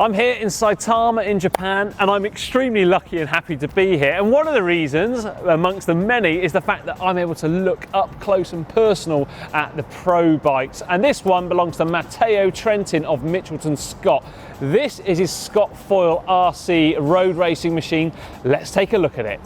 I'm here in Saitama in Japan, and I'm extremely lucky and happy to be here. And one of the reasons, amongst the many, is the fact that I'm able to look up close and personal at the pro bikes. And this one belongs to Matteo Trentin of Mitchelton Scott. This is his Scott Foil RC road racing machine. Let's take a look at it.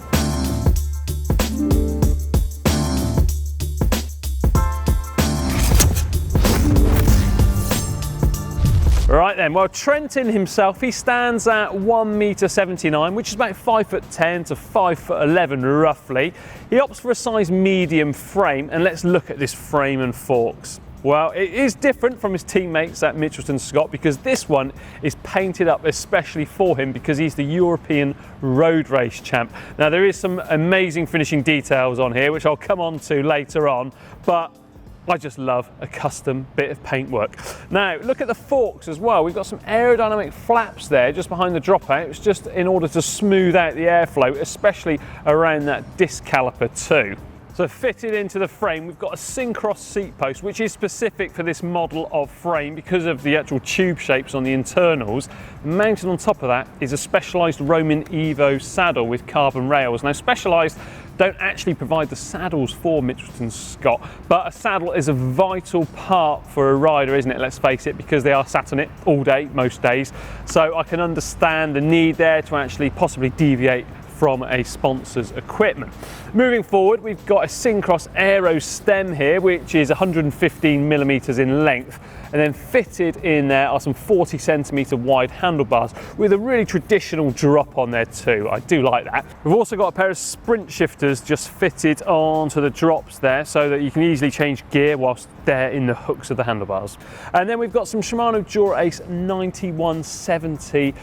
Right then, well, Trentin himself, he stands at 1.79 m, which is about 5'10" to 5'11" roughly. He opts for a size medium frame, and let's look at this frame and forks. Well, it is different from his teammates at Mitchelton Scott because this one is painted up especially for him because he's the European road race champ. Now, there is some amazing finishing details on here, which I'll come on to later on, but I just love a custom bit of paintwork. Now, look at the forks as well. We've got some aerodynamic flaps there just behind the dropout. It's just in order to smooth out the airflow, especially around that disc caliper too. So fitted into the frame, we've got a Syncros seat post, which is specific for this model of frame because of the actual tube shapes on the internals. Mounted on top of that is a specialised Romin Evo saddle with carbon rails. Now, Specialised don't actually provide the saddles for Mitchelton Scott, but a saddle is a vital part for a rider, isn't it? Let's face it, because they are sat on it all day, most days. So I can understand the need there to actually possibly deviate from a sponsor's equipment. Moving forward, we've got a Syncros aero stem here, which is 115mm in length, and then fitted in there are some 40cm wide handlebars with a really traditional drop on there too. I do like that. We've also got a pair of sprint shifters just fitted onto the drops there so that you can easily change gear whilst they're in the hooks of the handlebars. And then we've got some Shimano Dura Ace 9170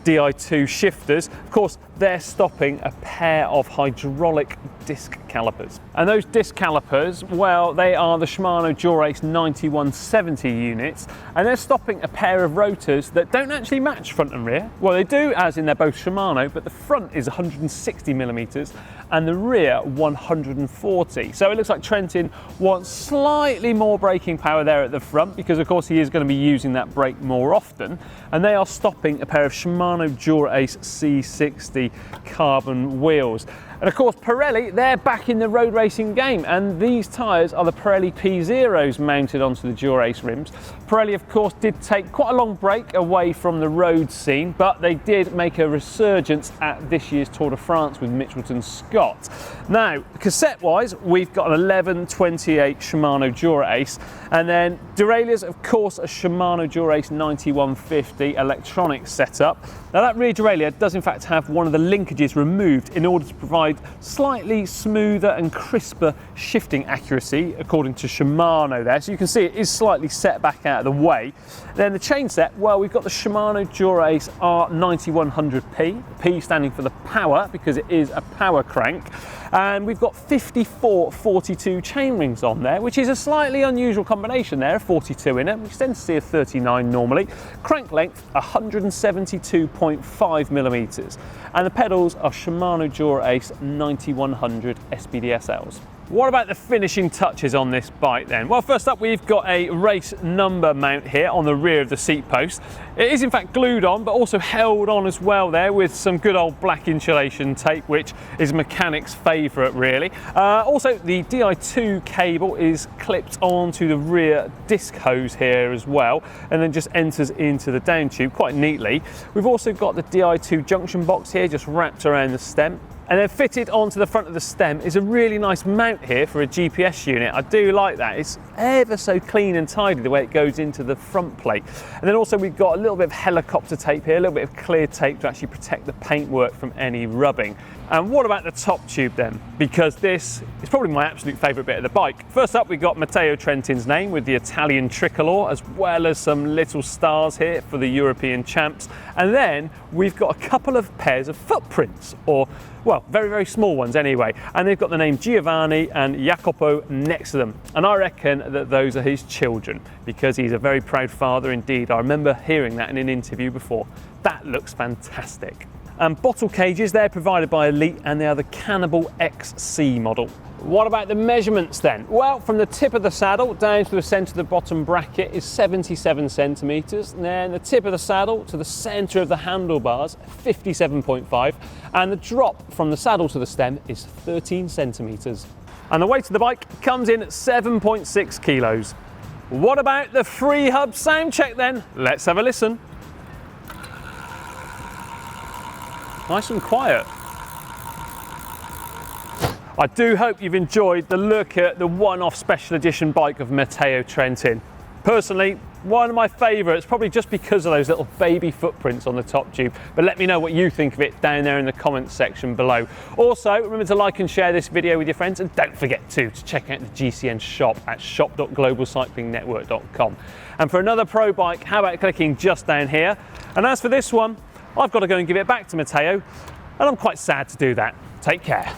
Di2 shifters. Of course, they're stopping a pair of hydraulic disc calipers. And those disc calipers, well, they are the Shimano Dura Ace 9170 units, and they're stopping a pair of rotors that don't actually match front and rear. Well, they do, as in they're both Shimano, but the front is 160mm and the rear 140. So it looks like Trentin wants slightly more braking power there at the front because, of course, he is going to be using that brake more often. And they are stopping a pair of Shimano Dura Ace C60 carbon wheels. And of course, Pirelli, they're back in the road racing game, and these tyres are the Pirelli P0s mounted onto the Dura Ace rims. Pirelli, of course, did take quite a long break away from the road scene, but they did make a resurgence at this year's Tour de France with Mitchelton Scott. Now, cassette-wise, we've got an 1128 Shimano Dura Ace, and then derailleurs, of course, a Shimano Dura Ace 9150 electronic setup. Now, that rear derailleur does in fact have one of the linkages removed in order to provide slightly smoother and crisper shifting accuracy, according to Shimano there. So you can see it is slightly set back out of the way. Then the chainset, well, we've got the Shimano Dura Ace R9100P, P standing for the power because it is a power crank. And we've got 54-42 chain rings on there, which is a slightly unusual combination there, a 42 in it. We tend to see a 39 normally. Crank length, 172.5mm. And the pedals are Shimano Dura Ace 9100 SPDSLs. What about the finishing touches on this bike then? Well, first up, we've got a race number mount here on the rear of the seat post. It is in fact glued on, but also held on as well there with some good old black insulation tape, which is a mechanic's favourite really. Also, the Di2 cable is clipped onto the rear disc hose here as well, and then just enters into the down tube quite neatly. We've also got the Di2 junction box here just wrapped around the stem. And then fitted onto the front of the stem is a really nice mount here for a GPS unit. I do like that. It's ever so clean and tidy the way it goes into the front plate. And then also we've got a little bit of helicopter tape here, a little bit of clear tape to actually protect the paintwork from any rubbing. And what about the top tube then? Because this is probably my absolute favourite bit of the bike. First up, we've got Matteo Trentin's name with the Italian tricolour, as well as some little stars here for the European champs. And then we've got a couple of pairs of footprints, or, well, very, very small ones anyway. And they've got the name Giovanni and Jacopo next to them. And I reckon that those are his children, because he's a very proud father indeed. I remember hearing that in an interview before. That looks fantastic. Bottle cages, they're provided by Elite, and they are the Cannibal XC model. What about the measurements then? Well, from the tip of the saddle down to the centre of the bottom bracket is 77 centimetres, and then the tip of the saddle to the centre of the handlebars, 57.5, and the drop from the saddle to the stem is 13 centimetres. And the weight of the bike comes in at 7.6 kilos. What about the Freehub sound check then? Let's have a listen. Nice and quiet. I do hope you've enjoyed the look at the one-off special edition bike of Matteo Trentin. Personally, one of my favourites, probably just because of those little baby footprints on the top tube. But let me know what you think of it down there in the comments section below. Also, remember to like and share this video with your friends, and don't forget to check out the GCN shop at shop.globalcyclingnetwork.com. And for another pro bike, how about clicking just down here? And as for this one, I've got to go and give it back to Matteo, and I'm quite sad to do that. Take care.